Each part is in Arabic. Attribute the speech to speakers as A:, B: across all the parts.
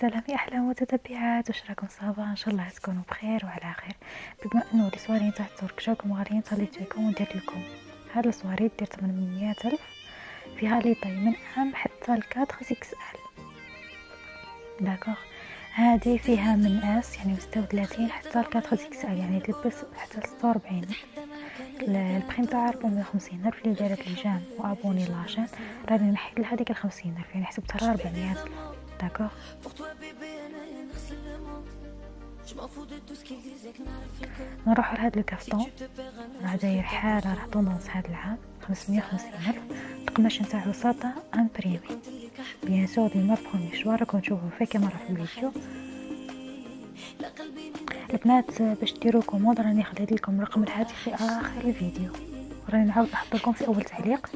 A: السلام يا احلى متتبعات، واش راكم صافا؟ ان شاء الله تكونوا بخير وعلى خير. بما انه لي صواري تاع الترك جاكم غاليين، صليت لكم وندير لكم هاد الصواري دير 800 الف، فيها لي طاي من ام حتى ل 4 اكس ال. داكوغ، هذه فيها من اس يعني 36 حتى ل 4 اكس ال، يعني تلبس حتى ل 46. البخيم تاع 450 الف اللي دارت لي جام وابوني لاشين، راني نحيد لهذيك ال 50 الف، يعني حسبتها 400 الف. داكوغ، نروح لهاد الكافتون راه داير حاله، راه طوندونس هاد العام 550 الف. القماش نتاعو ساطا امبريمي، بيان سور دي مار برومي شوا راكم تشوفوا فيه كما راه في الفيديو. البنات باش ديروا كوموند راني خليت لكم رقم الهاتف في اخر الفيديو، راني نعاود نحط لكم في اول تعليق.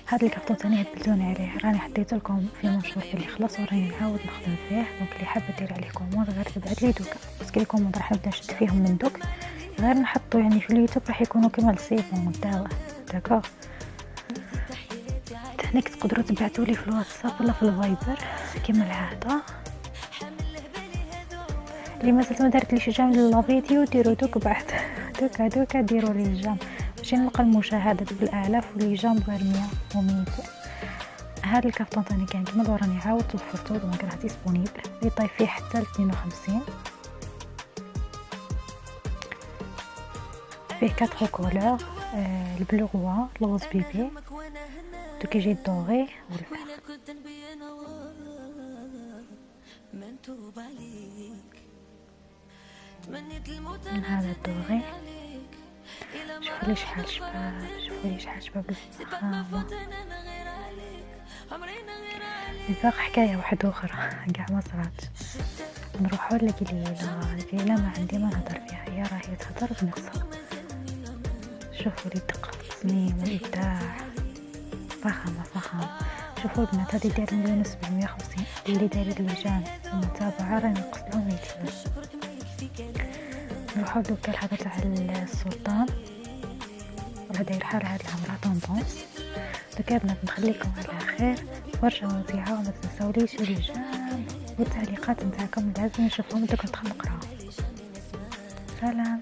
A: هذا الكرتون ثاني هبلتوني عليه، راني حطيت لكم في منشور اللي خلص وراني نعاود نخدم فيه. دونك اللي حابه دير عليه كوموند غير تبعت لي دوكا، باسكو لي كوموند راح نبدا نشد فيهم من دوك، غير نحطو يعني في اليوتيوب راح يكونوا كما السيفون والدواء. داكوغ، تهنيك تقدروا تبعتوا لي في الواتساب ولا في الفايبر كما العاده. اللي مازال ما دارت ليش جام لا فيديو ديروا دوك بعد دوكا ديروا لي جام باش نلقى المشاهدات بالالاف ولي جام غير 100 و200. هذا الكرتون ثاني كان كما راني عاود وفرته، دونك راه ديسپونيبل لي طاي فيه حتى ل 52. فيه 4 كولور، البلو غوا، الغوز بيبي، دو كيجي الدوغي والفخ. هذا الدوغي، شوفوا لي شحال شباب الفخامه. الفخ حكايه واحده اخرى كاع ما صرات. نروحوا لقليله ما عندي ما نهضر فيها، هي راهي تهضر بنفسها. شوفوا لي دقه التصميم والابداع، فخامه. شوفوا البنات هذه دايره 150 اللي دايره اللجان المتابعه راني نقص لهم 200. نروحوا دوكا لهذا تاع السلطان، راه داير حال هاد العام راه طوندونس. دوكا بنات نخليكم على خير، فرجه ممتعه وما تنساوليش الجام والتعليقات نتاعكم لازم نشوفهم دوك ندخل نقراهم. سلام.